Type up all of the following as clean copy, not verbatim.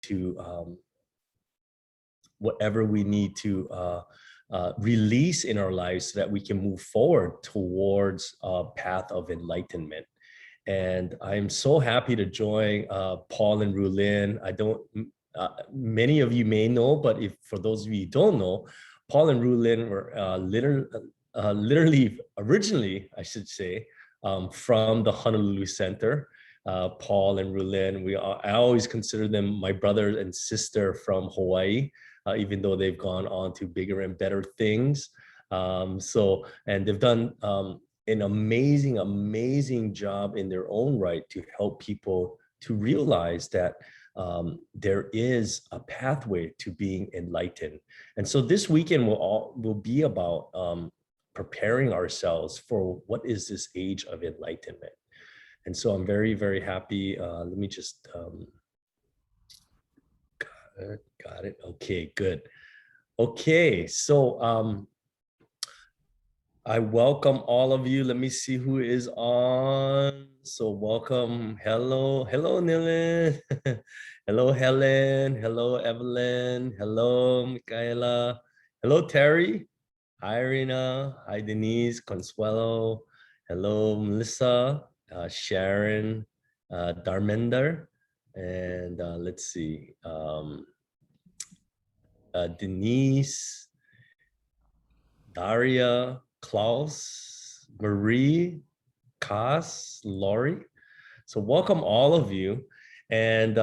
to whatever we need to release in our lives so that we can move forward towards a path of enlightenment. And I'm so happy to join Paul and Rulin. I don't, many of you may know, but if for those of you who don't know, Paul and Rulin were literally originally, I should say, from the Honolulu Center. Paul and Rulin, I always consider them my brother and sister from Hawaii, even though they've gone on to bigger and better things. And they've done an amazing job in their own right to help people to realize that there is a pathway to being enlightened. And so this weekend will be about preparing ourselves for what is this age of enlightenment. And so I'm very happy. Let me just, got it. Okay, good. Okay, so I welcome all of you. Let me see who is on. So welcome. Hello Nilin. Hello Helen. Hello Evelyn. Hello Michaela. Hello Terry. Hi Irina. Hi Denise. Consuelo. Hello Melissa. Sharon. Darmender. And let's see. Denise. Daria. Klaus, Marie, Kass, Lori. So welcome all of you, and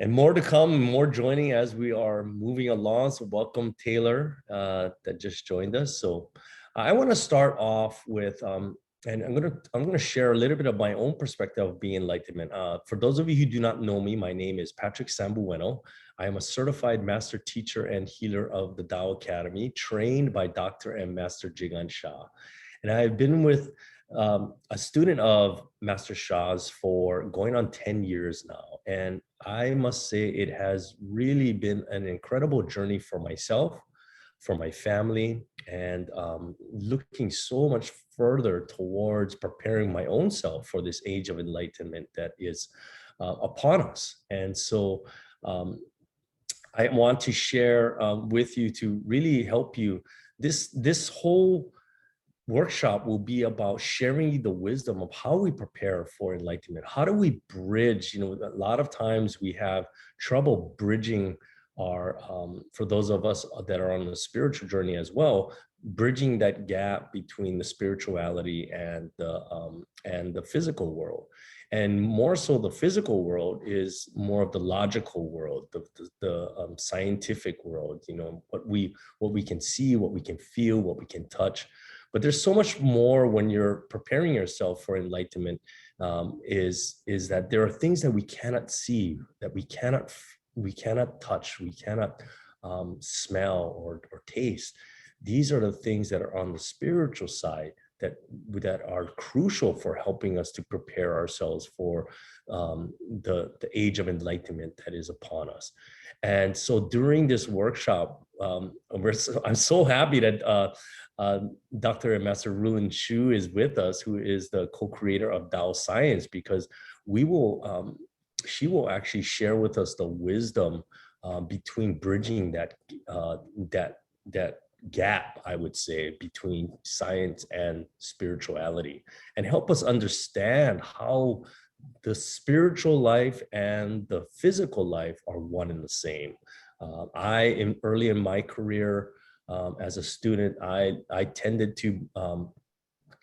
more to come, more joining as we are moving along. So welcome Taylor that just joined us. So I want to start off with and I'm gonna share a little bit of my own perspective of being enlightenment. For those of you who do not know me, my name is Patrick Sambueno. I am a certified master teacher and healer of the Tao Academy, trained by Dr. and Master Jigan Shah. And I have been with a student of Master Shah's for going on 10 years now. And I must say it has really been an incredible journey for myself, for my family, and looking so much further towards preparing my own self for this age of enlightenment that is upon us. And so I want to share with you to really help you. This whole workshop will be about sharing the wisdom of how we prepare for enlightenment. How do we bridge? A lot of times we have trouble bridging our, for those of us that are on the spiritual journey as well, bridging that gap between the spirituality and the physical world. And more so, the physical world is more of the logical world, the scientific world. What we can see, what we can feel, what we can touch. But there's so much more when you're preparing yourself for enlightenment. Is that there are things that we cannot see, that we cannot touch, we cannot smell or taste. These are the things that are on the spiritual side that are crucial for helping us to prepare ourselves for the age of enlightenment that is upon us. And so during this workshop, I'm so happy that Dr. and Master Rulin Chu is with us, who is the co-creator of Tao Science, because she will actually share with us the wisdom between bridging that gap, I would say, between science and spirituality, and help us understand how the spiritual life and the physical life are one and the same. I am early in my career as a student, I tended to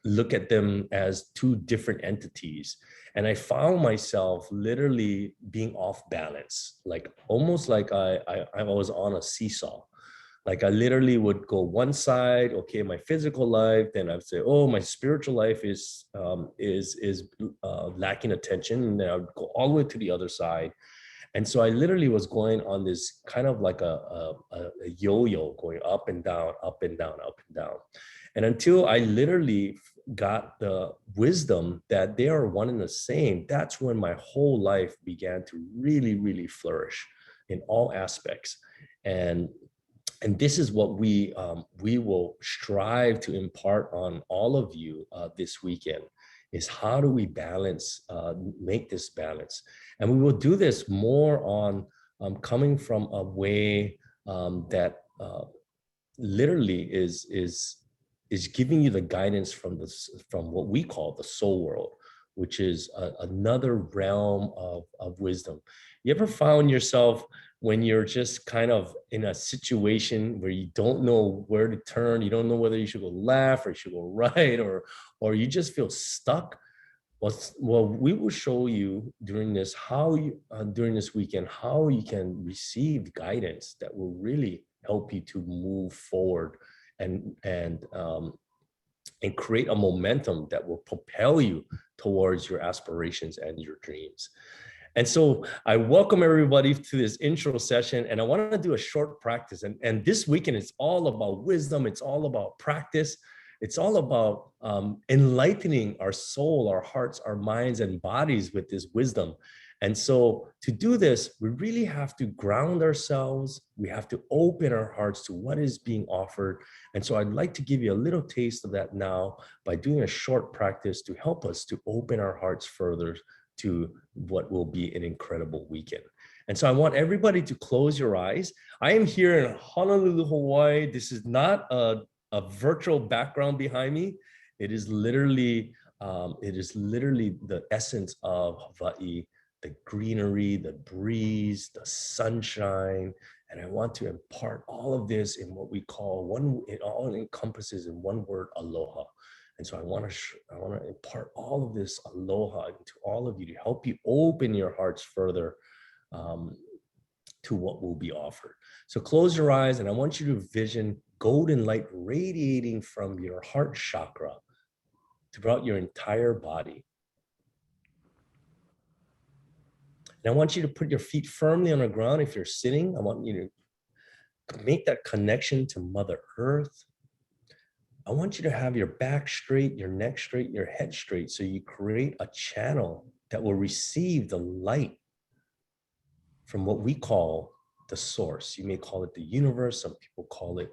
look at them as two different entities. And I found myself literally being off balance, like almost like I was on a seesaw. Like I literally would go one side, okay, my physical life, then I'd say, oh, my spiritual life is lacking attention, and then I would go all the way to the other side. And so I literally was going on this kind of like a yo-yo, going up and down, up and down, up and down. And until I literally got the wisdom that they are one and the same, that's when my whole life began to really flourish in all aspects. And this is what we will strive to impart on all of you this weekend, is how do we balance, make this balance? And we will do this more on coming from a way that literally is giving you the guidance from this, from what we call the soul world, which is another realm of wisdom. You ever found yourself when you're just kind of in a situation where you don't know where to turn, you don't know whether you should go left or you should go right, or you just feel stuck? Well, we will show you during this how you during this weekend how you can receive guidance that will really help you to move forward and and create a momentum that will propel you towards your aspirations and your dreams. And so I welcome everybody to this intro session, and I want to do a short practice. And this weekend is all about wisdom. It's all about practice. It's all about enlightening our soul, our hearts, our minds, and bodies with this wisdom. And so to do this, we really have to ground ourselves. We have to open our hearts to what is being offered. And so I'd like to give you a little taste of that now by doing a short practice to help us to open our hearts further to what will be an incredible weekend. And so I want everybody to close your eyes. I am here in Honolulu, Hawaii. This is not a virtual background behind me. It is literally the essence of Hawaii, the greenery, the breeze, the sunshine. And I want to impart all of this in what we call one, it all encompasses in one word, aloha. And so I want to impart all of this aloha into all of you to help you open your hearts further to what will be offered. So close your eyes, and I want you to vision golden light radiating from your heart chakra throughout your entire body. And I want you to put your feet firmly on the ground. If you're sitting, I want you to make that connection to Mother Earth. I want you to have your back straight, your neck straight, your head straight, so you create a channel that will receive the light from what we call the source. You may call it the universe. Some people call it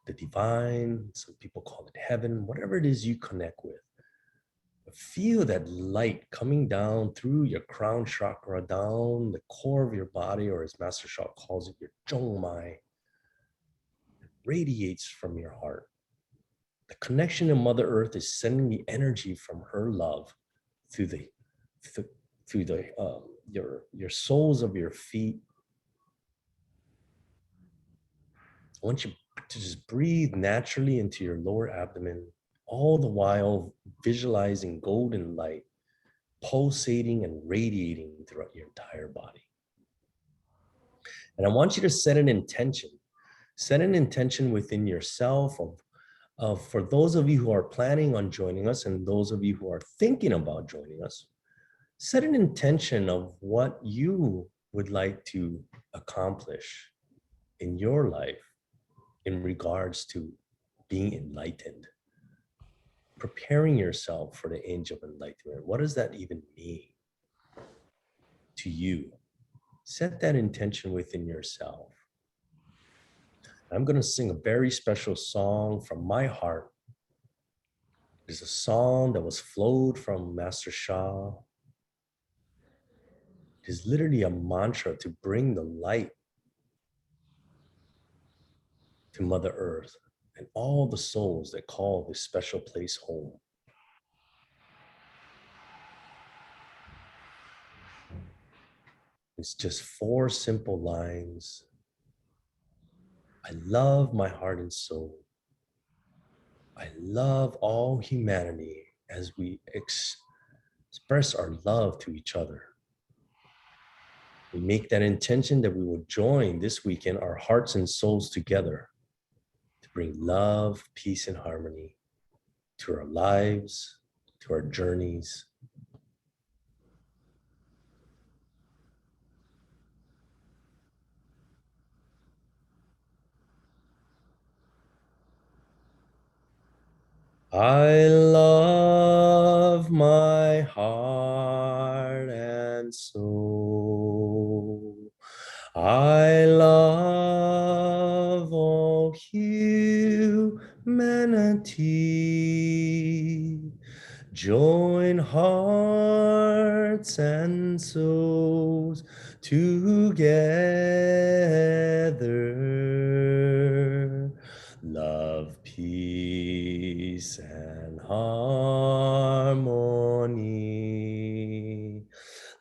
the divine. Some people call it heaven, whatever it is you connect with. Feel that light coming down through your crown chakra, down the core of your body, or as Master Sha calls it, your zhongmai. It radiates from your heart. The connection to Mother Earth is sending the energy from her love through your soles of your feet. I want you to just breathe naturally into your lower abdomen, all the while visualizing golden light pulsating and radiating throughout your entire body. And I want you to set an intention. Set an intention within yourself of for those of you who are planning on joining us and those of you who are thinking about joining us, set an intention of what you would like to accomplish in your life in regards to being enlightened, preparing yourself for the age of enlightenment. What does that even mean to you? Set that intention within yourself. I'm going to sing a very special song from my heart. It's a song that was flowed from Master Sha. It is literally a mantra to bring the light to Mother Earth and all the souls that call this special place home. It's just 4 simple lines. I love my heart and soul. I love all humanity as we express our love to each other. We make that intention that we will join this weekend our hearts and souls together to bring love, peace, and harmony to our lives, to our journeys. I love my heart and soul. I love all humanity. Join together. Love, peace, and harmony.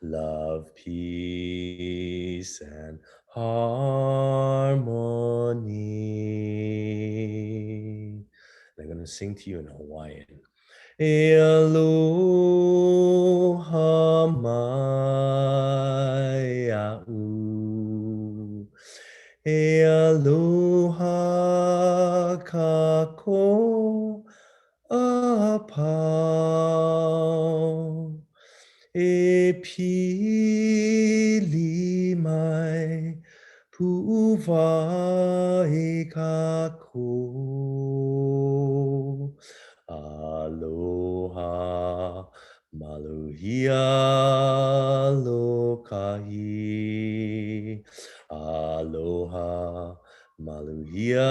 Love, peace, and harmony. I'm going to sing to you in Hawaiian. E aloha mai a'u. E aloha kako apau. E pili mai pu'uwai kako. Aloha maluhia lokahi. Aloha maluhia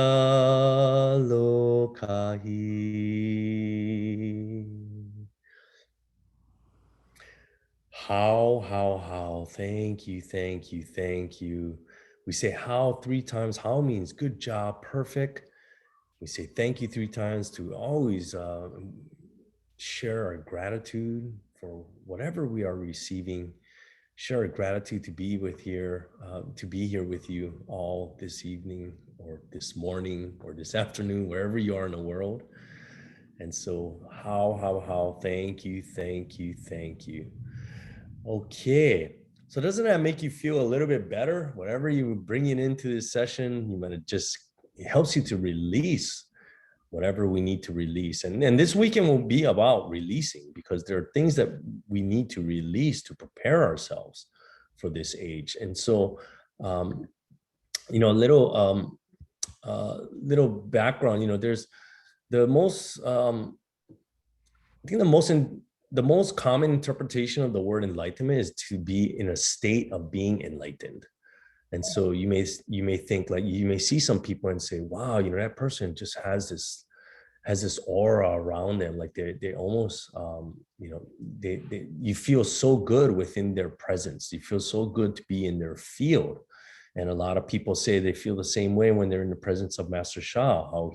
lokahi. How, thank you, thank you, thank you. We say how 3 times. How means good job, perfect. We say thank you 3 times to always share our gratitude for whatever we are receiving. Share our gratitude to be to be here with you all this evening or this morning or this afternoon, wherever you are in the world. And so how, thank you, thank you, thank you. Okay. So doesn't that make you feel a little bit better? Whatever you bring it into this session, it helps you to release whatever we need to release. And this weekend will be about releasing, because there are things that we need to release to prepare ourselves for this age. And so, a little background, there's the most, I think the most common interpretation of the word enlightenment is to be in a state of being enlightened. And so you may think, like, you may see some people and say, wow, that person just has this aura around them, like they almost you feel so good within their presence. You feel so good to be in their field. And a lot of people say they feel the same way when they're in the presence of Master Sha, how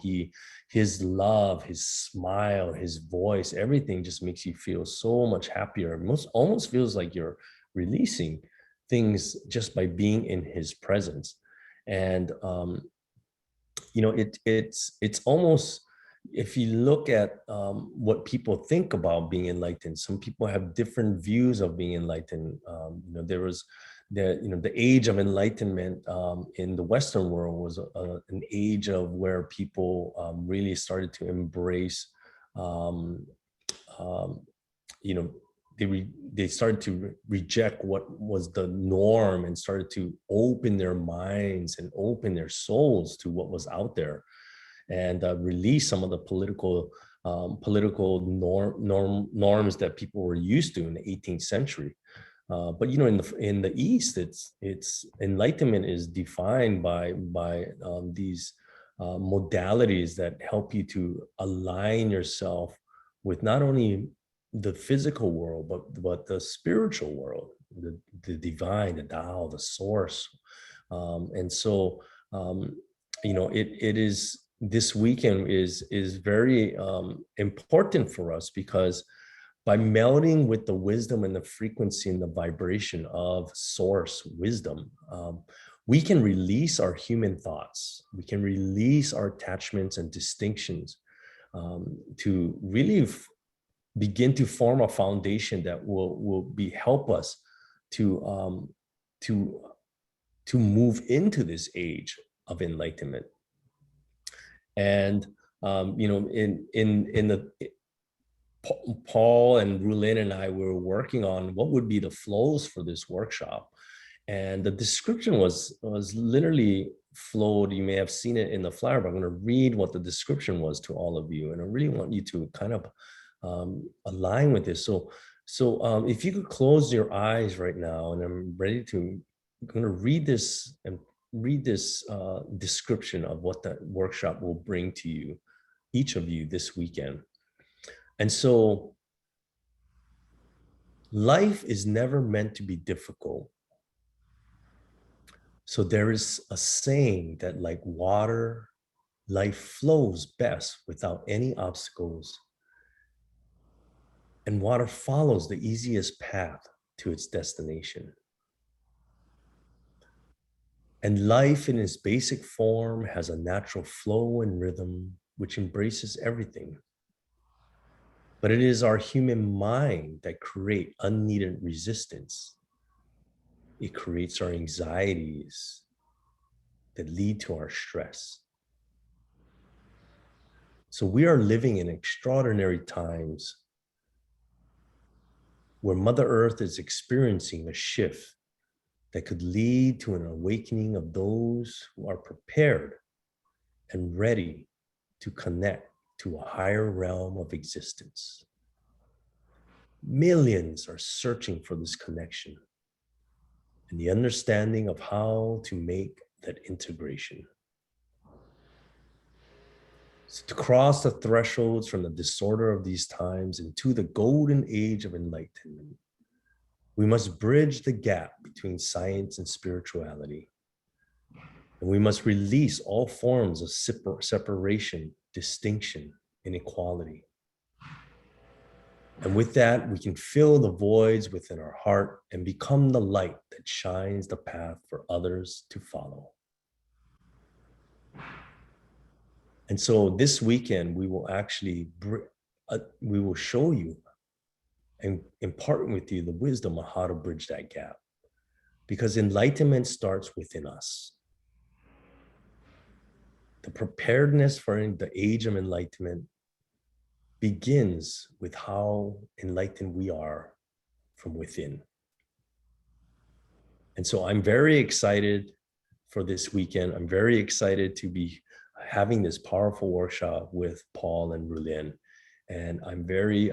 his love, his smile, his voice, everything just makes you feel so much happier. Almost feels like you're releasing things just by being in his presence. And it's almost, if you look at what people think about being enlightened, some people have different views of being enlightened. There was the age of enlightenment in the Western world was an age of where people really started to embrace um, um, you know they started to reject what was the norm and started to open their minds and open their souls to what was out there, and release some of the political norms that people were used to in the 18th century. But in the East, it's enlightenment is defined by these modalities that help you to align yourself with not only the physical world, but the spiritual world, the divine, the Tao, the source. And so it is, this weekend is very important for us, because by melding with the wisdom and the frequency and the vibration of source wisdom, we can release our human thoughts. We can release our attachments and distinctions, to really begin to form a foundation that will help us to move into this age of enlightenment. And in the Paul and Rulin and I were working on what would be the flows for this workshop, and the description was literally flowed. You may have seen it in the flyer, but I'm going to read what the description was to all of you, and I really want you to kind of align with this. So if you could close your eyes right now, and I'm going to read this description of what that workshop will bring to you, each of you, this weekend. And so, life is never meant to be difficult. So there is a saying that like water, life flows best without any obstacles, and water follows the easiest path to its destination. And life in its basic form has a natural flow and rhythm which embraces everything. But it is our human mind that create unneeded resistance. It creates our anxieties that lead to our stress. So we are living in extraordinary times where Mother Earth is experiencing a shift that could lead to an awakening of those who are prepared and ready to connect to a higher realm of existence. Millions are searching for this connection and the understanding of how to make that integration. So to cross the thresholds from the disorder of these times into the golden age of enlightenment, we must bridge the gap between science and spirituality. And we must release all forms of separation, distinction, inequality. And with that, we can fill the voids within our heart and become the light that shines the path for others to follow. And so this weekend, we will actually, we will show you and impart with you the wisdom of how to bridge that gap. Because enlightenment starts within us. The preparedness for the age of enlightenment begins with how enlightened we are from within. And so I'm very excited for this weekend. I'm very excited to be having this powerful workshop with Paul and Rulin. And I'm very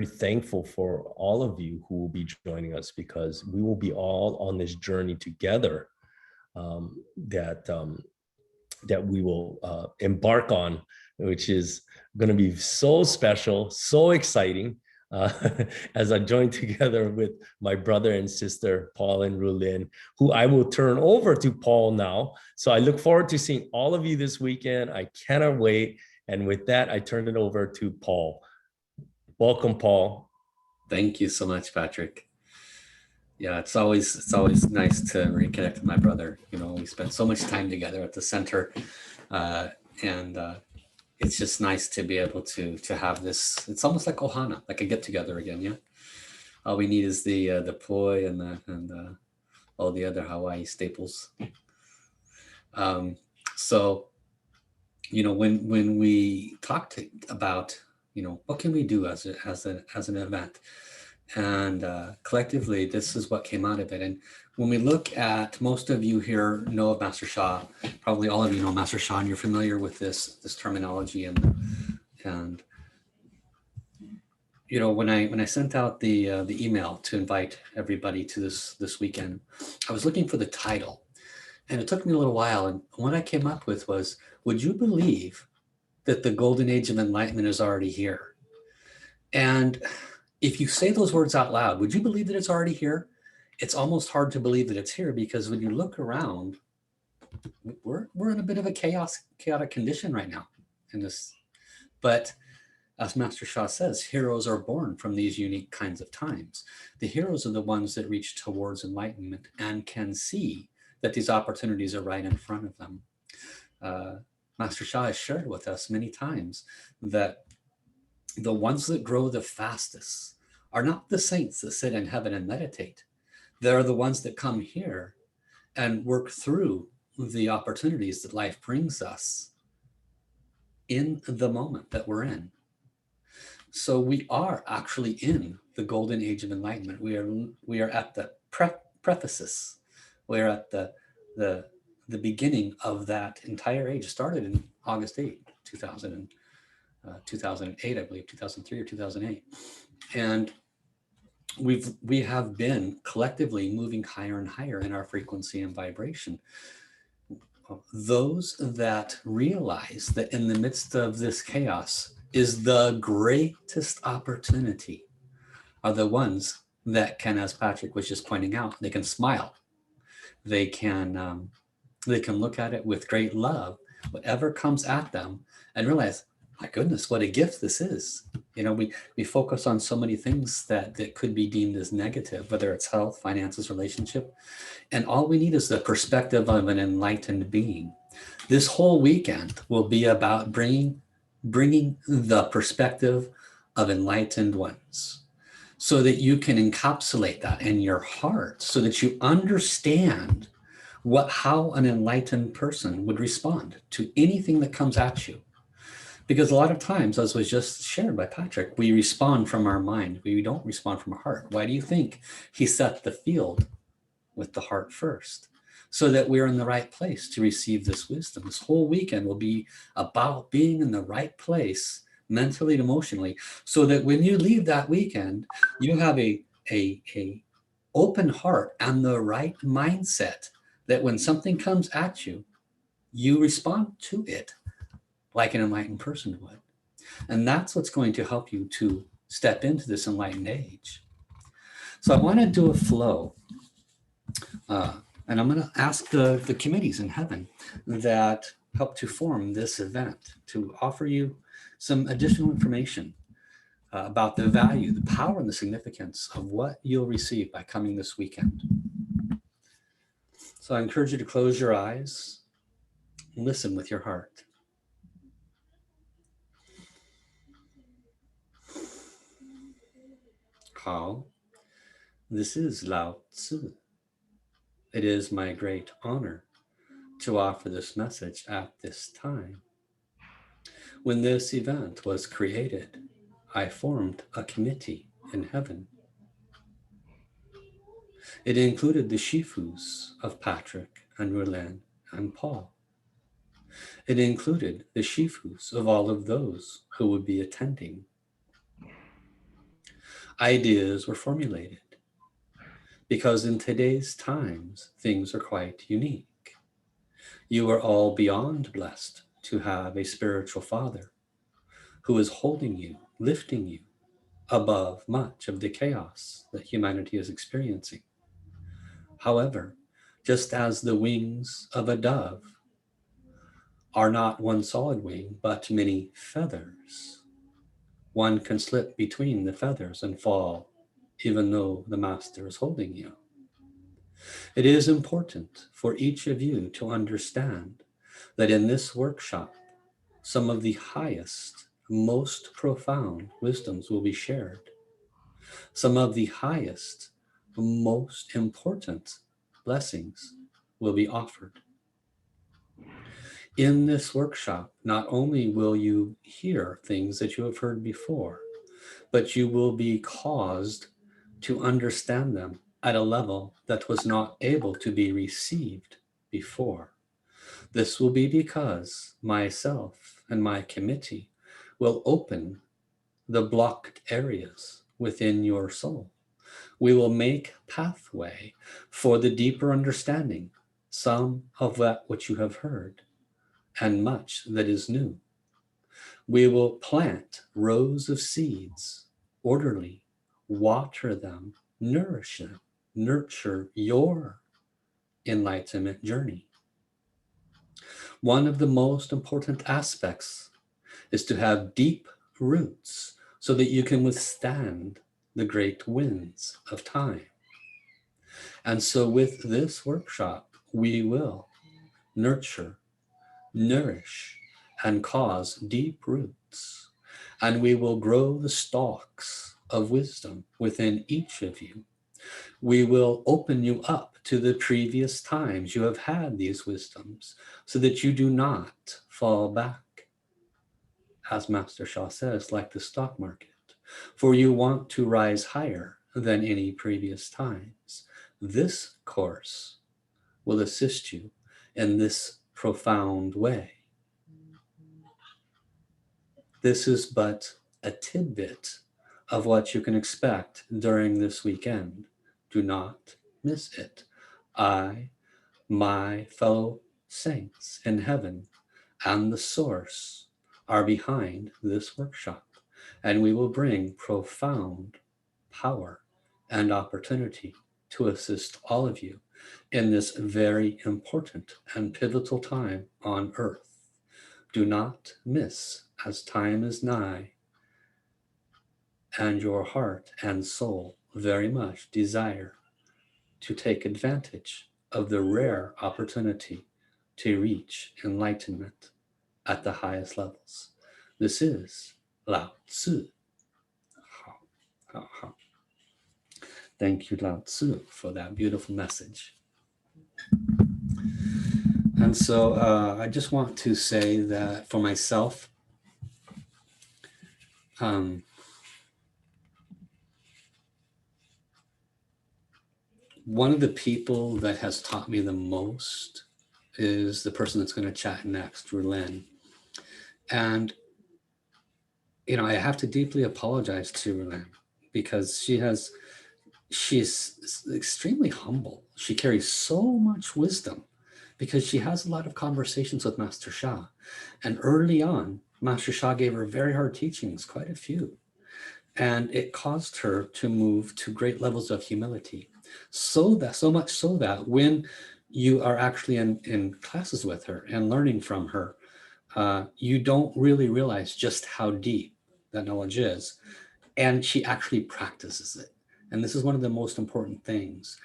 thankful for all of you who will be joining us, because we will be all on this journey together that we will embark on, which is going to be so special, so exciting, as I join together with my brother and sister, Paul and Rulin, who I will turn over to Paul now. So I look forward to seeing all of you this weekend. I cannot wait. And with that, I turn it over to Paul. Welcome, Paul. Thank you so much, Patrick. Yeah, it's always nice to reconnect with my brother. You know, we spent so much time together at the center, and it's just nice to be able to have this. It's almost like Ohana, like a get together again. Yeah, all we need is the poi and all the other Hawaii staples. So, you know, when we talked about, you know, what can we do as an event. And collectively, this is what came out of it. And when we look at, most of you here know of Master Sha, probably all of you know Master Sha, and you're familiar with this terminology. And you know, when I sent out the email to invite everybody to this weekend, I was looking for the title, and it took me a little while. And what I came up with was, would you believe that the golden age of enlightenment is already here? And if you say those words out loud, would you believe that it's already here? It's almost hard to believe that it's here, because when you look around, we're in a bit of a chaotic condition right now in this. But as Master Sha says, heroes are born from these unique kinds of times. The heroes are the ones that reach towards enlightenment and can see that these opportunities are right in front of them. Master Sha has shared with us many times that the ones that grow the fastest are not the saints that sit in heaven and meditate. They're the ones that come here and work through the opportunities that life brings us in the moment that we're in. So we are actually in the golden age of enlightenment. We are at the prefaces. We're at the beginning of that entire age. It started in August 8, 2008, I believe, 2003 or 2008. And we have been collectively moving higher and higher in our frequency and vibration. Those that realize that in the midst of this chaos is the greatest opportunity are the ones that can, as Patrick was just pointing out, they can smile. They can look at it with great love, whatever comes at them, and realize, my goodness, what a gift this is. You know, we focus on so many things that could be deemed as negative, whether it's health, finances, relationship, and all we need is the perspective of an enlightened being. This whole weekend will be about bringing the perspective of enlightened ones, so that you can encapsulate that in your heart, so that you understand how an enlightened person would respond to anything that comes at you. Because a lot of times, as was just shared by Patrick, we respond from our mind. We don't respond from our heart. Why do you think he set the field with the heart first? So that we're in the right place to receive this wisdom. This whole weekend will be about being in the right place mentally and emotionally, so that when you leave that weekend, you have a open heart and the right mindset, that when something comes at you, you respond to it like an enlightened person would. And that's what's going to help you to step into this enlightened age. So I want to do a flow. And I'm going to ask the committees in heaven that help to form this event to offer you some additional information about the value, the power, and the significance of what you'll receive by coming this weekend. So I encourage you to close your eyes and listen with your heart. How? This is Lao Tzu. It is my great honor to offer this message at this time. When this event was created, I formed a committee in heaven. It included the Shifus of Patrick and Roland and Paul. It included the Shifus of all of those who would be attending. Ideas were formulated because in today's times, things are quite unique. You are all beyond blessed to have a spiritual father who is holding you, lifting you above much of the chaos that humanity is experiencing. However, just as the wings of a dove are not one solid wing, but many feathers, one can slip between the feathers and fall, even though the master is holding you. It is important for each of you to understand that in this workshop, some of the highest, most profound wisdoms will be shared. Some of the highest, most important blessings will be offered. In this workshop, not only will you hear things that you have heard before, but you will be caused to understand them at a level that was not able to be received before. This will be because myself and my committee will open the blocked areas within your soul. We will make pathway for the deeper understanding, some of that which you have heard, and much that is new. We will plant rows of seeds, orderly, water them, nourish them, nurture your enlightenment journey. One of the most important aspects is to have deep roots so that you can withstand the great winds of time. And so with this workshop, we will nurture, nourish, and cause deep roots. And we will grow the stalks of wisdom within each of you. We will open you up to the previous times you have had these wisdoms so that you do not fall back, as Master Shah says, like the stock market. For you want to rise higher than any previous times. This course will assist you in this profound way. This is but a tidbit of what you can expect during this weekend. Do not miss it. I, my fellow saints in heaven, and the source are behind this workshop, and we will bring profound power and opportunity to assist all of you in this very important and pivotal time on earth. Do not miss, as time is nigh, and your heart and soul very much desire to take advantage of the rare opportunity to reach enlightenment at the highest levels. This is Lao Tzu. Thank you, Lao Tzu, for that beautiful message. And so I just want to say that for myself, one of the people that has taught me the most is the person that's going to chat next, Rulin. And, you know, I have to deeply apologize to Rulin because she's extremely humble. She carries so much wisdom because she has a lot of conversations with Master Sha. And early on, Master Sha gave her very hard teachings, quite a few. And it caused her to move to great levels of humility. So much so that when you are actually in classes with her and learning from her, you don't really realize just how deep that knowledge is. And she actually practices it. And this is one of the most important things.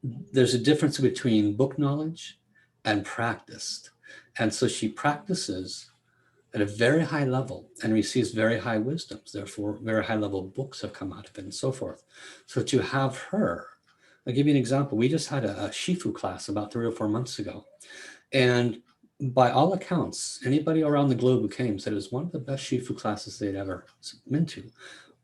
There's a difference between book knowledge and practiced. And so she practices at a very high level and receives very high wisdoms. Therefore, very high level books have come out of it and so forth. So to have her, I'll give you an example. We just had a Shifu class about 3 or 4 months ago. And by all accounts, anybody around the globe who came said it was one of the best Shifu classes they'd ever been to.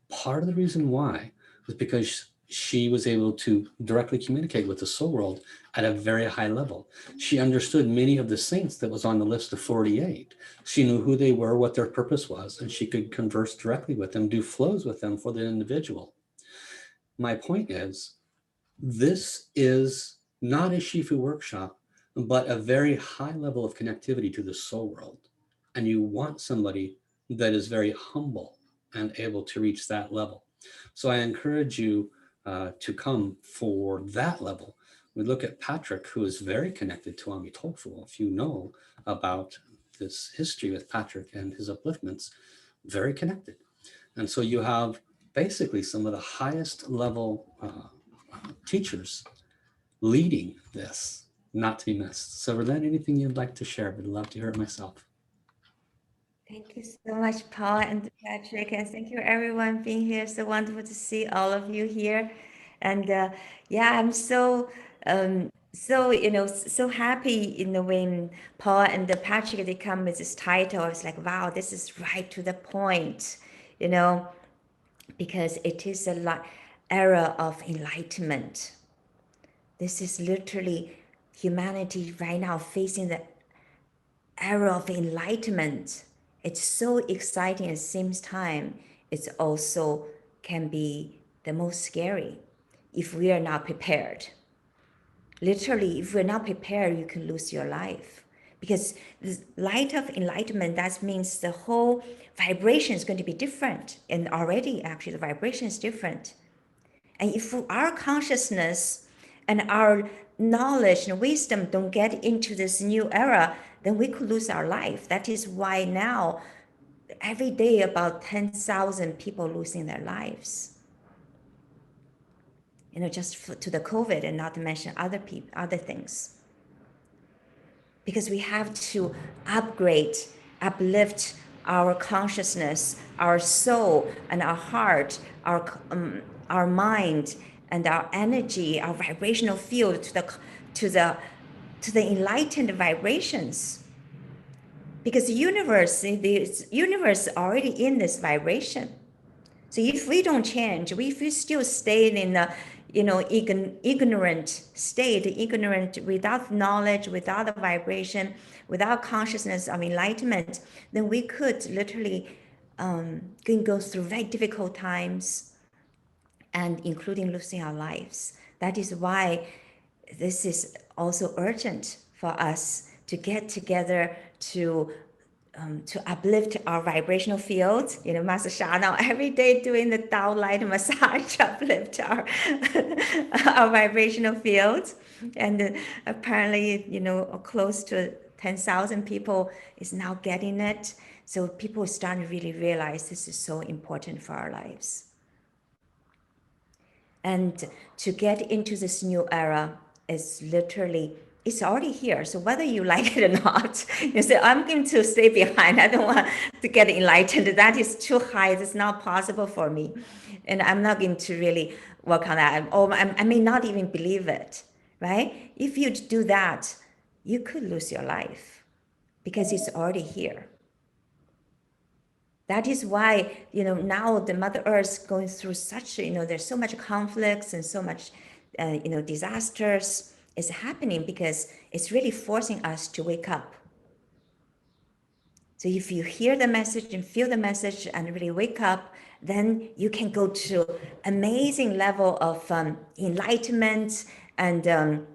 Part of the reason why was because she was able to directly communicate with the soul world at a very high level. She understood many of the saints that was on the list of 48. She knew who they were, what their purpose was, and she could converse directly with them, do flows with them for the individual. My point is, this is not a Shifu workshop, but a very high level of connectivity to the soul world. And you want somebody that is very humble and able to reach that level. So I encourage you to come for that level. We look at Patrick, who is very connected to Amitofu. If you know about this history with Patrick and his upliftments, very connected. And so you have basically some of the highest level teachers leading this, not to be missed. So Verlaine, anything you'd like to share? I'd love to hear it myself. Thank you so much, Paul and Patrick, and thank you everyone being here. So wonderful to see all of you here, and yeah, I'm so happy when Paul and Patrick they come with this title. I was like, wow, this is right to the point, because it is a era of enlightenment. This is literally humanity right now facing the era of enlightenment. It's so exciting at the same time. It's also can be the most scary if we are not prepared. Literally, if we're not prepared, you can lose your life. Because the light of enlightenment, that means the whole vibration is going to be different. And already, actually, the vibration is different. And if our consciousness and our knowledge and wisdom don't get into this new era, then we could lose our life. That is why now, every day, about 10,000 people losing their lives. Just to the COVID, and not to mention other things. Because we have to uplift our consciousness, our soul, and our heart, our mind, and our energy, our vibrational field to the enlightened vibrations. Because the universe is already in this vibration. So if we don't change, if we still stay in a ignorant state, ignorant without knowledge, without the vibration, without consciousness of enlightenment, then we could literally can go through very difficult times, and including losing our lives. That is why this is also urgent for us to get together to uplift our vibrational field. Master Sha now every day doing the Tao light massage, uplift our our vibrational field. And apparently, close to 10,000 people is now getting it. So people start to really realize this is so important for our lives. And to get into this new era is literally, it's already here. So whether you like it or not, you say, I'm going to stay behind. I don't want to get enlightened. That is too high. It's not possible for me. And I'm not going to really work on that. Or I may not even believe it, right? If you do that, you could lose your life because it's already here. That is why, now the Mother Earth going through such, there's so much conflicts and so much, disasters is happening because it's really forcing us to wake up. So if you hear the message and feel the message and really wake up, then you can go to amazing level of enlightenment and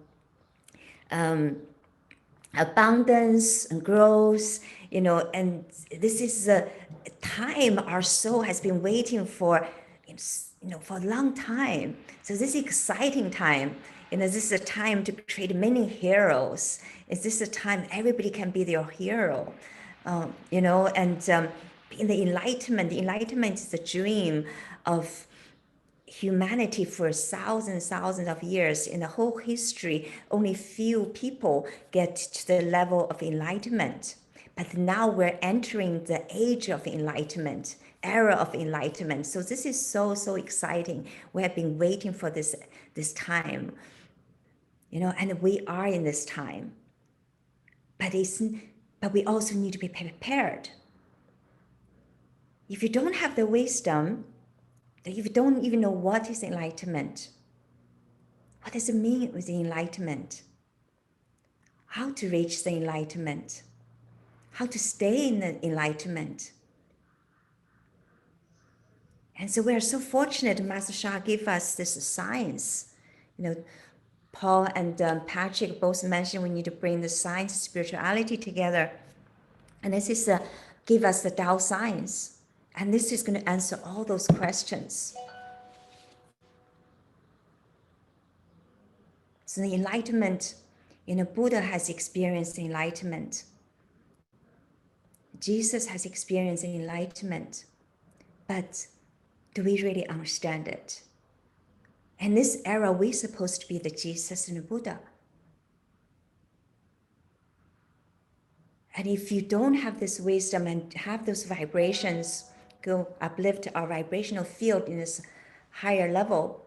abundance and growth, and this is a time our soul has been waiting for, for a long time. So this is exciting time. This is a time to create many heroes. Is this a time everybody can be their hero? And in the enlightenment is the dream of humanity for thousands of years. In the whole history, only few people get to the level of enlightenment. But now we're entering the age of enlightenment, era of enlightenment. So this is so exciting. We have been waiting for this time, and we are in this time. But we also need to be prepared. If you don't have the wisdom, if you don't even know what is enlightenment, what does it mean with enlightenment? How to reach the enlightenment? How to stay in the enlightenment? And so we are so fortunate Master Sha gave us this science. Paul and Patrick both mentioned we need to bring the science and spirituality together. And this is give us the Tao science. And this is going to answer all those questions. So the enlightenment, Buddha has experienced enlightenment. Jesus has experienced enlightenment. But do we really understand it? In this era, we're supposed to be the Jesus and the Buddha. And if you don't have this wisdom and have those vibrations, go uplift our vibrational field in this higher level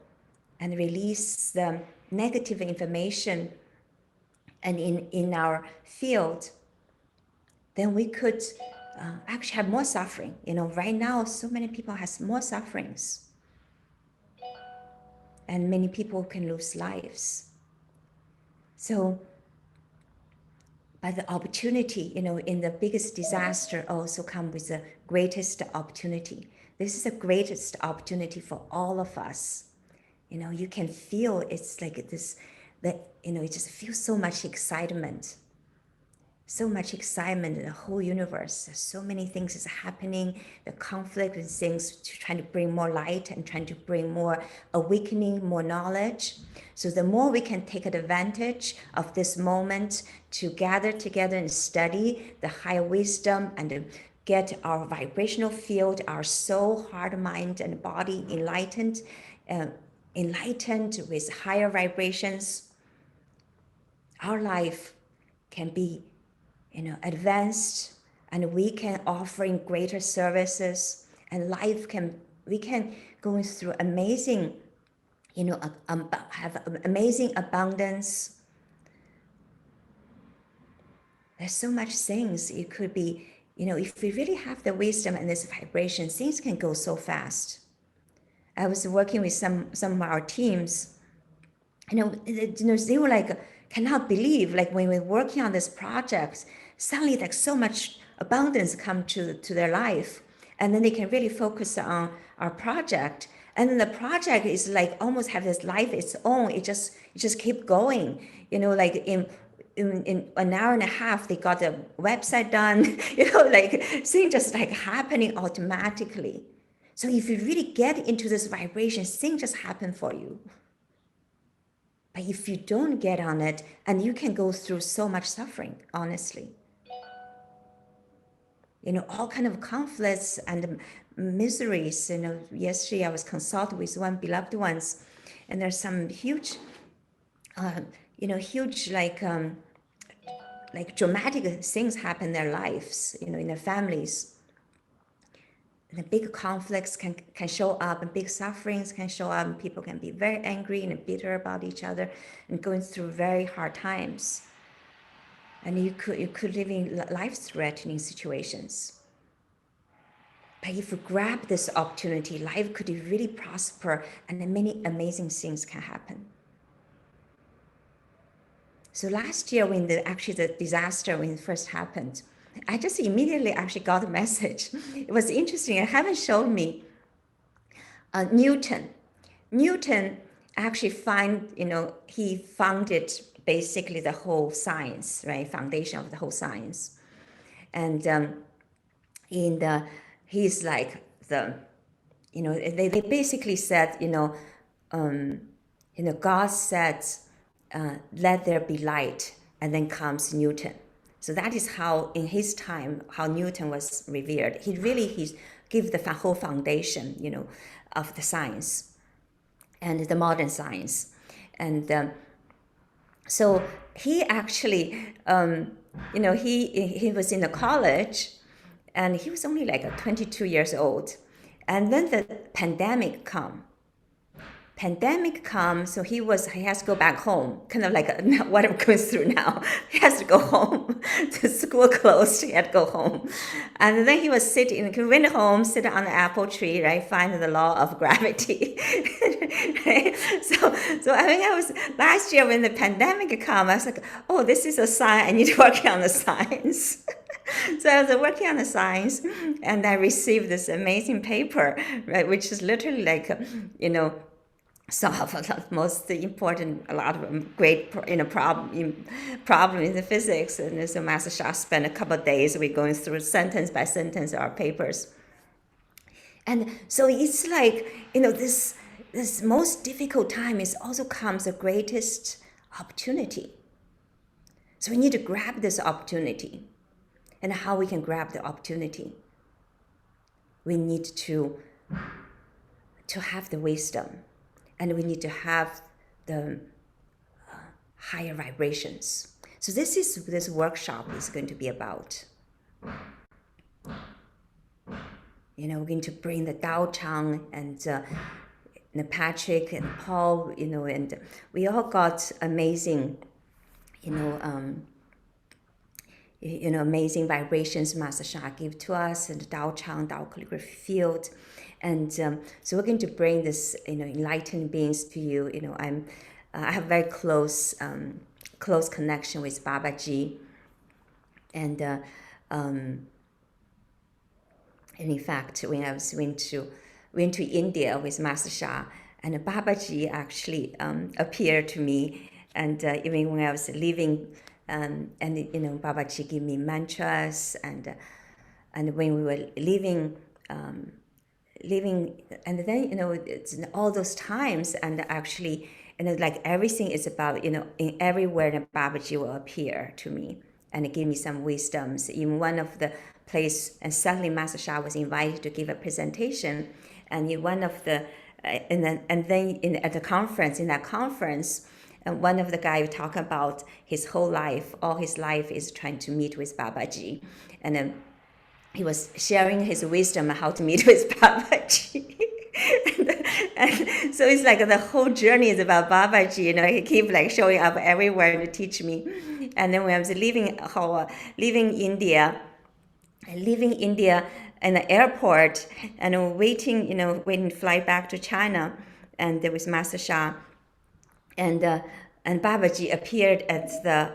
and release the negative information and in our field, then we could actually have more suffering. Right now, so many people has more sufferings. And many people can lose lives. So, but the opportunity, in the biggest disaster also come with the greatest opportunity. This is the greatest opportunity for all of us. You can feel it's like this, it just feels so much excitement. So much excitement in the whole universe. There's so many things is happening, the conflict and things trying to bring more light and trying to bring more awakening, more knowledge. So the more we can take advantage of this moment to gather together and study the higher wisdom and get our vibrational field, our soul, heart, mind, and body enlightened with higher vibrations, our life can be advanced, and we can offer in greater services, and we can go through amazing, have amazing abundance. There's so much things it could be, if we really have the wisdom and this vibration, things can go so fast. I was working with some of our teams, they were like, cannot believe, like when we're working on this project, suddenly like so much abundance come to their life, and then they can really focus on our project, and then the project is like almost have this life its own. It just keep going, like in an hour and a half they got the website done, like things just like happening automatically. So if you really get into this vibration, things just happen for you. But if you don't get on it, and you can go through so much suffering, honestly. All kind of conflicts and miseries. Yesterday I was consulted with one beloved ones, and there's some huge, huge like dramatic things happen in their lives, in their families. And the big conflicts can show up, and big sufferings can show up, and people can be very angry and bitter about each other and going through very hard times. And you could live in life-threatening situations. But if you grab this opportunity, life could really prosper, and then many amazing things can happen. So last year, when the disaster when it first happened, I just immediately actually got a message. It was interesting. It haven't shown me Newton. Newton actually he founded basically the whole science, right? Foundation of the whole science. And he's like they basically said, God said, let there be light, and then comes Newton. So that is how, in his time, how Newton was revered. He gave the whole foundation, of the science and the modern science. And so he actually, he was in the college, and he was only like 22 years old. And then the pandemic comes, so he has to go back home, kind of like what I'm going through now. He has to go home. The school closed, he had to go home. And then he went home, sit on the apple tree, right, find the law of gravity. Right? So I was, last year when the pandemic came, I was like, oh, this is a sign, I need to work on the science. So I was working on the science, and I received this amazing paper, right, which is literally like, solve the most important, a lot of great, problem in the physics. And so Master Sha spent a couple of days, we going through sentence by sentence our papers. And so it's like, this most difficult time is also comes the greatest opportunity. So we need to grab this opportunity. And how we can grab the opportunity? We need to have the wisdom, and we need to have the higher vibrations. So this workshop is going to be about. We're going to bring the Dao Chang and Patrick and Paul, and we all got amazing, amazing vibrations Master Sha gave to us, and the Dao Chang, Dao calligraphy field. And so we're going to bring this, enlightened beings to you. I have very close connection with Babaji. And in fact, when I went to India with Master Sha, and Babaji actually appeared to me. And even when I was leaving, and Babaji gave me mantras, and when we were leaving, and then it's all those times, and actually, like everything is about, in everywhere that Babaji will appear to me and give me some wisdoms. In one of the place, and suddenly Master Sha was invited to give a presentation, and in one of the at the conference, in that conference. And one of the guys talked about his whole life, all his life is trying to meet with Babaji. And then he was sharing his wisdom on how to meet with Babaji. and so it's like the whole journey is about Babaji. He keep like showing up everywhere to teach me. And then when I was leaving India in the airport, and waiting to fly back to China, and there was Master Sha. And Babaji appeared at the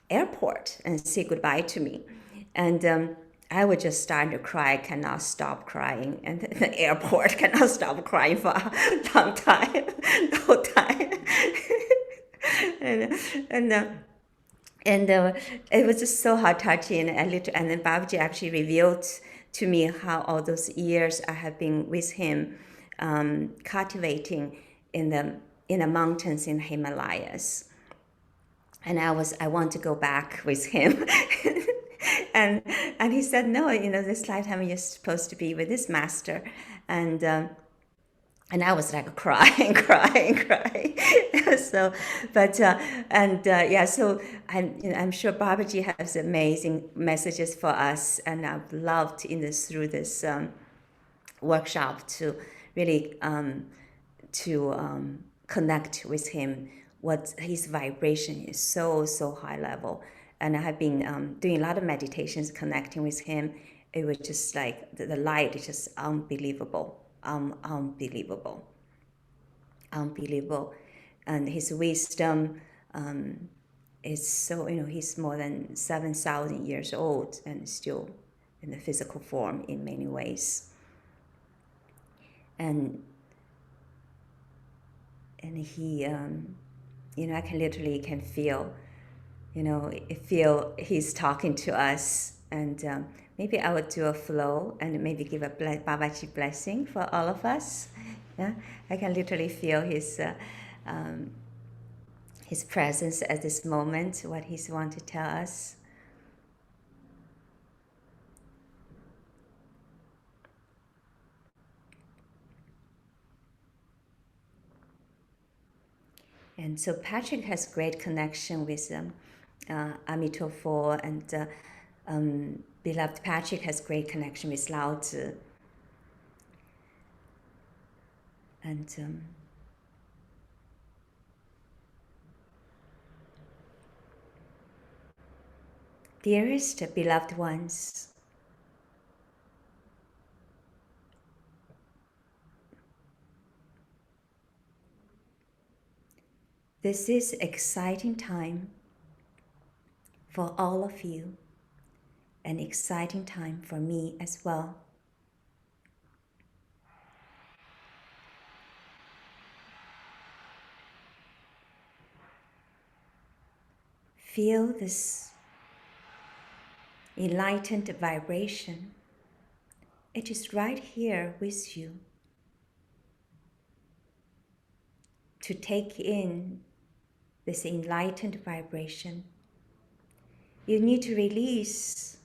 airport and said goodbye to me. And I was just starting to cry, cannot stop crying. And the airport cannot stop crying for a long time, the whole time. and it was just so heart-touching. And then Babaji actually revealed to me how all those years I have been with him, cultivating in in the mountains in Himalayas. And I want to go back with him. and he said, no, this lifetime you're supposed to be with this master. And I was like crying, crying. So, but yeah. So I'm sure Babaji has amazing messages for us, and I've loved through this workshop to really connect with him. What his vibration is so high level, and I have been doing a lot of meditations, connecting with him. It was just like the light is just unbelievable. Unbelievable, and his wisdom is so, he's more than 7,000 years old and still in the physical form in many ways, and he I can literally feel, feel he's talking to us, and maybe I would do a flow and maybe give a Babaji blessing for all of us. Yeah, I can literally feel his presence at this moment, what he's want to tell us. And so Patrick has great connection with Amitofo, and beloved Patrick has great connection with Lao Tzu. And dearest beloved ones, this is exciting time for all of you, an exciting time for me as well. Feel this enlightened vibration. It is right here with you to take in this enlightened vibration. You need to release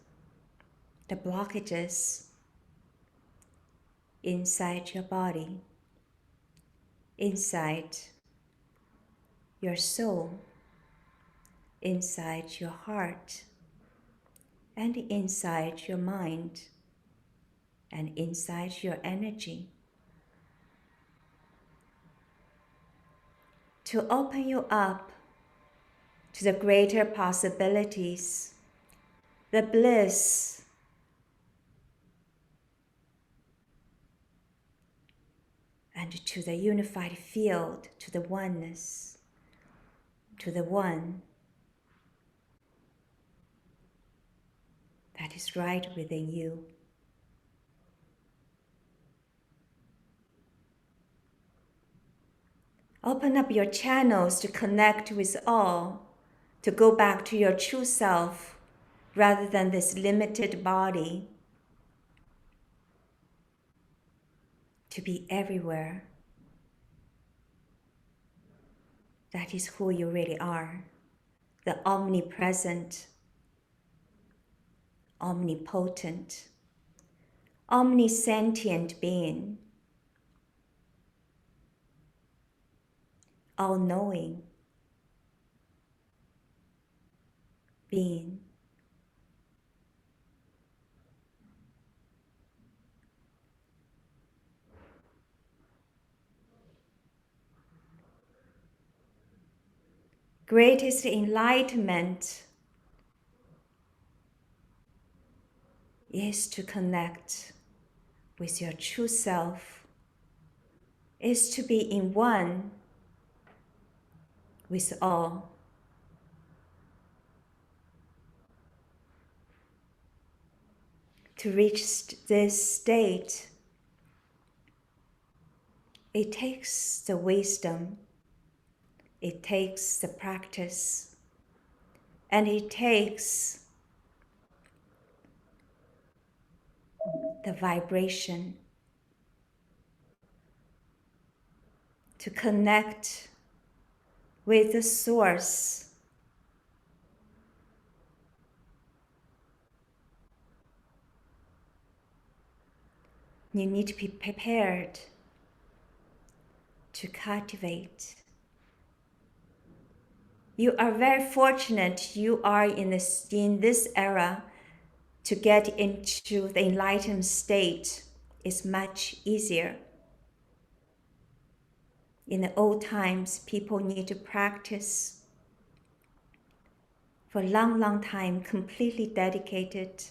the blockages inside your body, inside your soul, inside your heart, and inside your mind, and inside your energy, to open you up to the greater possibilities, the bliss, and to the unified field, to the oneness, to the one that is right within you. Open up your channels to connect with all, to go back to your true self rather than this limited body, to be everywhere. That is who you really are, the omnipresent, omnipotent, omnisentient being, all-knowing being. Greatest enlightenment is to connect with your true self, is to be in one with all. To reach this state, it takes the wisdom, it takes the practice, and it takes the vibration to connect with the source. You need to be prepared to cultivate. You are very fortunate you are in this era to get into the enlightened state is much easier. In the old times, people need to practice for a long, long time, completely dedicated.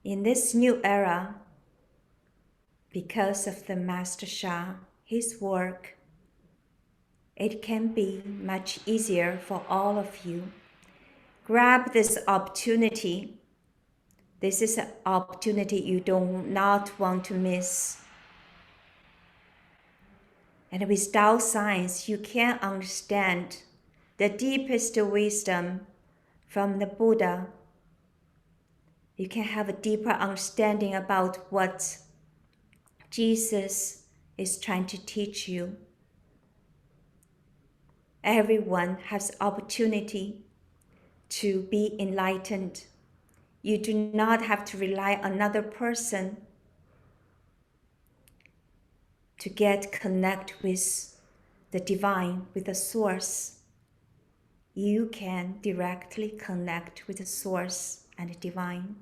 In this new era, because of the Master Sha, his work, it can be much easier for all of you. Grab this opportunity. This is an opportunity you do not want to miss. And without science, you can't understand the deepest wisdom from the Buddha. You can have a deeper understanding about what Jesus is trying to teach you. Everyone has opportunity to be enlightened. You do not have to rely on another person to connect with the divine, with the source. You can directly connect with the source and the divine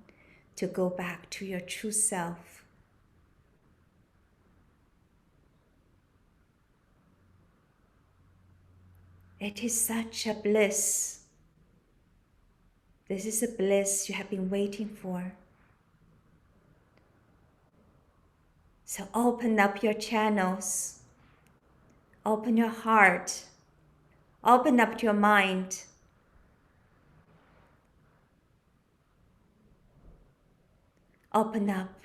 to go back to your true self. It is such a bliss. This is a bliss you have been waiting for. So open up your channels, open your heart, open up your mind. Open up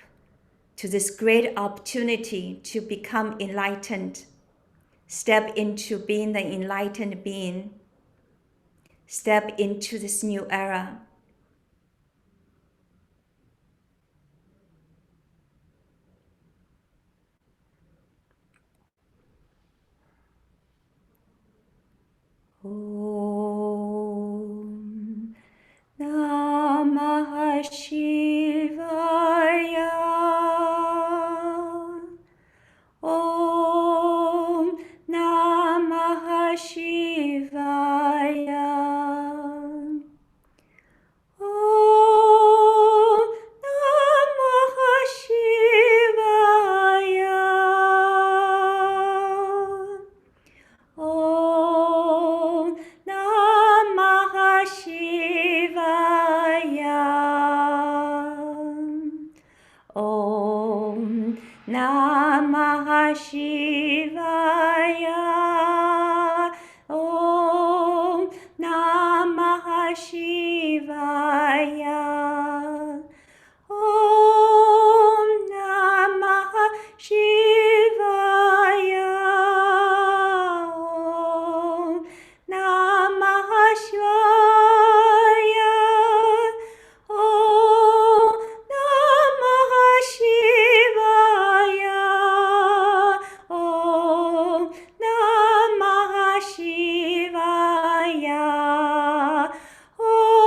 to this great opportunity to become enlightened. Step into being the enlightened being. Step into this new era. Om Namah Shivaya. Om Namah Shivaya. Om Namah Shivaya. Om Namah Shivaya. Om Namah Shivaya. Om Namah Shivaya. Om Namah Shivaya. Om Namah Shivaya. Om Namah Shivaya. Om Namah Shivaya. Om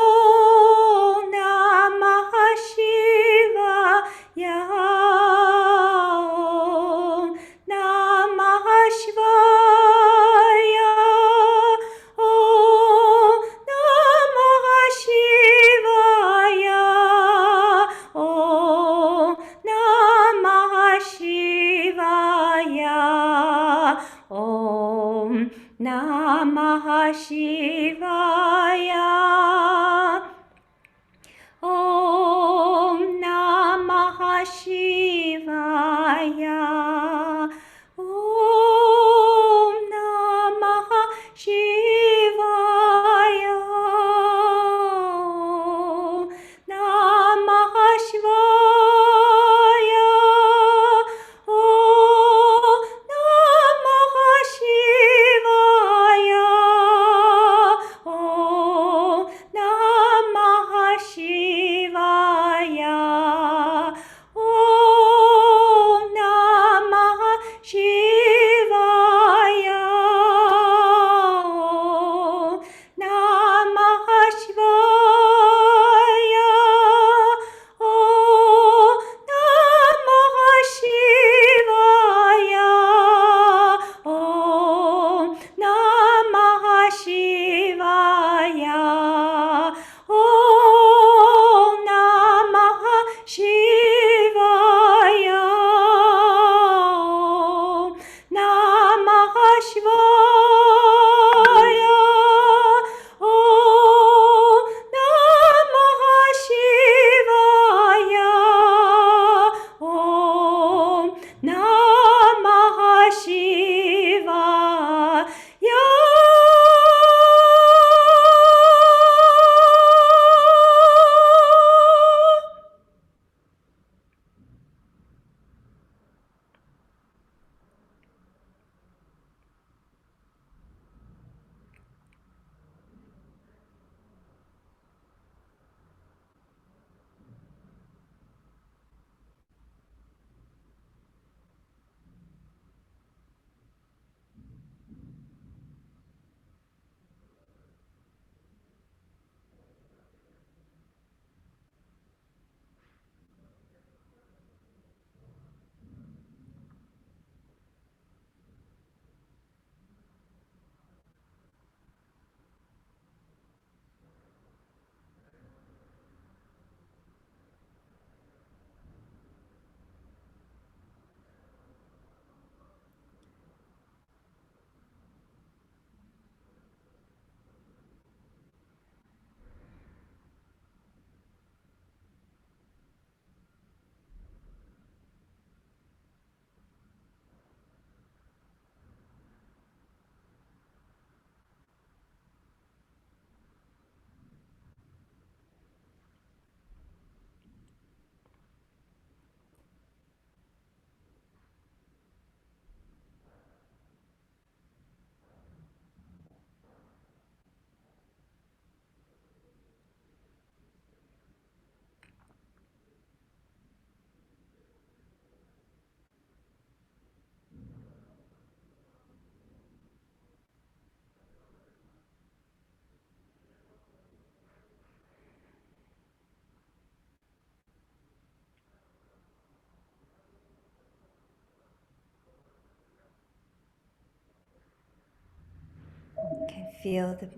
feel the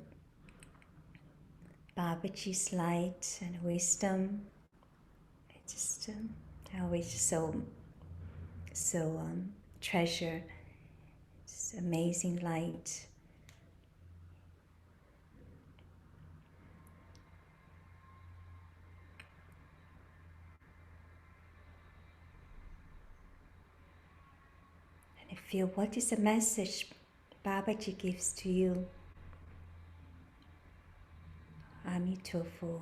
Babaji's light and wisdom. It's just I always so treasure this amazing light. And I feel, what is the message Babaji gives to you? Amitofo.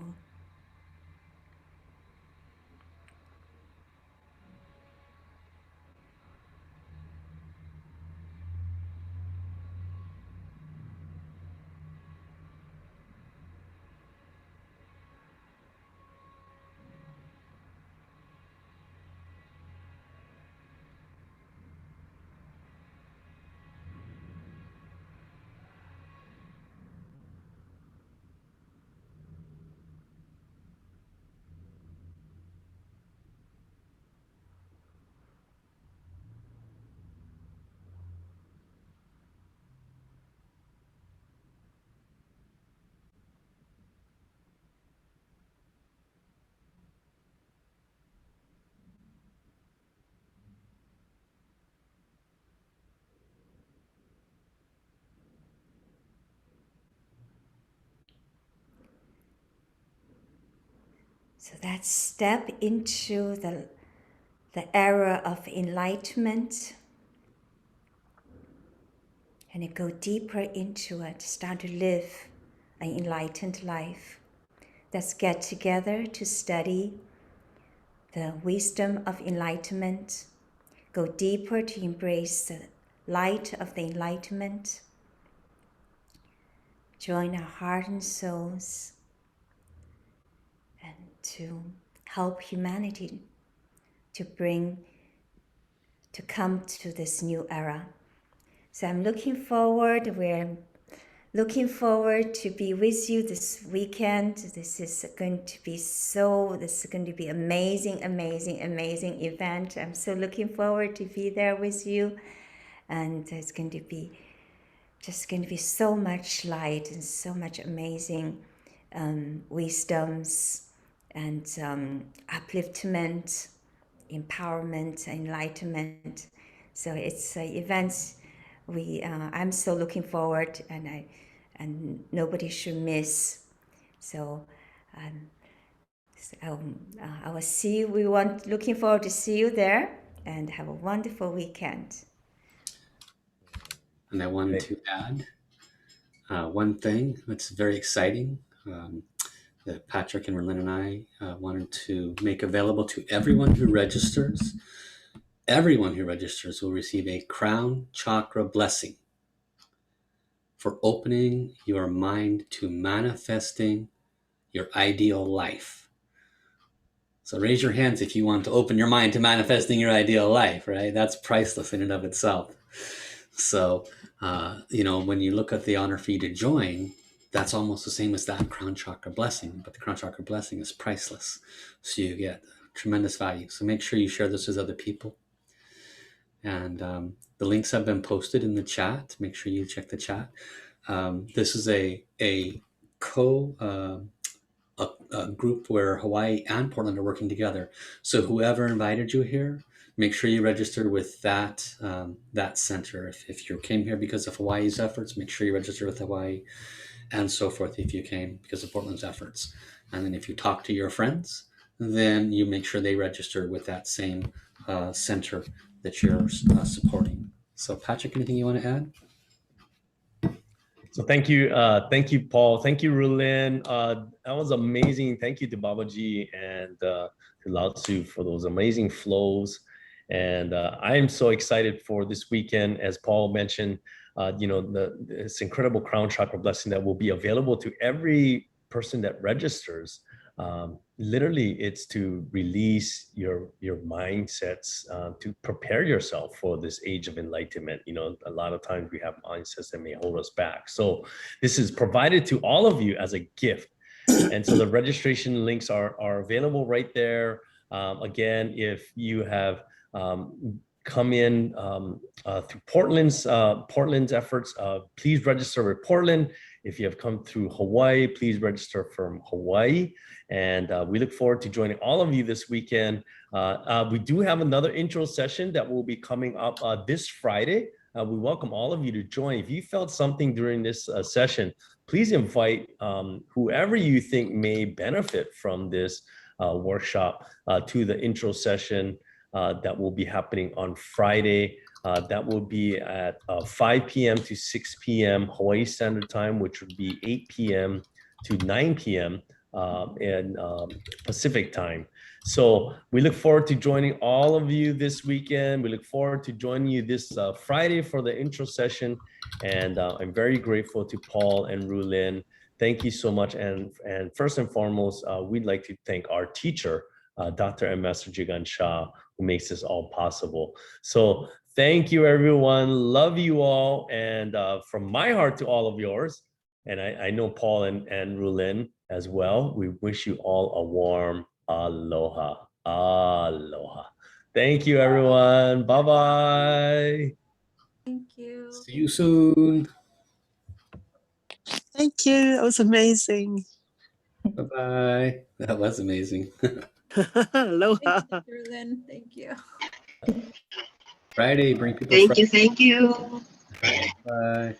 So that step into the era of enlightenment, and you go deeper into it, start to live an enlightened life. Let's get together to study the wisdom of enlightenment, go deeper to embrace the light of the enlightenment, join our heart and souls, and to help humanity to come to this new era. So I'm looking forward, we're looking forward to be with you this weekend. This is going to be amazing, amazing, amazing event. I'm so looking forward to be there with you. And it's going to be so much light and so much amazing wisdoms and upliftment, empowerment, enlightenment. So it's events I'm so looking forward, and nobody should miss. So I will see you. Looking forward to see you there, and have a wonderful weekend. And I wanted to add one thing that's very exciting that Patrick and Merlin and I wanted to make available to everyone who registers. Everyone who registers will receive a crown chakra blessing for opening your mind to manifesting your ideal life. So raise your hands if you want to open your mind to manifesting your ideal life, right? That's priceless in and of itself. So, when you look at the honor fee to join, that's almost the same as that crown chakra blessing, but the crown chakra blessing is priceless. So you get tremendous value. So make sure you share this with other people. And the links have been posted in the chat. Make sure you check the chat. This is a group where Hawaii and Portland are working together. So whoever invited you here, make sure you register with that center. If you came here because of Hawaii's efforts, make sure you register with Hawaii, and so forth if you came because of Portland's efforts. And then if you talk to your friends, then you make sure they register with that same center that you're supporting. So Patrick, anything you want to add? So thank you, Paul. Thank you, Rulin. That was amazing. Thank you to Babaji and to Lao Tzu for those amazing flows. And I am so excited for this weekend, as Paul mentioned. This incredible crown chakra blessing that will be available to every person that registers. Literally, it's to release your mindsets, to prepare yourself for this age of enlightenment. A lot of times we have mindsets that may hold us back. So this is provided to all of you as a gift. And so the registration links are available right there. Again, if you have come in through Portland's efforts, please register with Portland. If you have come through Hawaii, please register from Hawaii. And we look forward to joining all of you this weekend. We do have another intro session that will be coming up this Friday. We welcome all of you to join. If you felt something during this session, please invite whoever you think may benefit from this workshop to the intro session that will be happening on Friday. That will be at 5 p.m. to 6 p.m. Hawaii Standard Time, which would be 8 p.m. to 9 p.m. In Pacific Time. So we look forward to joining all of you this weekend. We look forward to joining you this Friday for the intro session. And I'm very grateful to Paul and Rulin. Thank you so much. And first and foremost, we'd like to thank our teacher, Dr. and Master Jigan Shah, who makes this all possible. So thank you, everyone. Love you all. And from my heart to all of yours, and I know Paul and Rulin as well, we wish you all a warm aloha. Aloha. Thank you, everyone. Bye-bye. Thank you. See you soon. Thank you. That was amazing. Bye-bye. That was amazing. Aloha. Thank you, Rulin. Thank you. Friday, bring people Thank Friday. you. Thank you. Bye.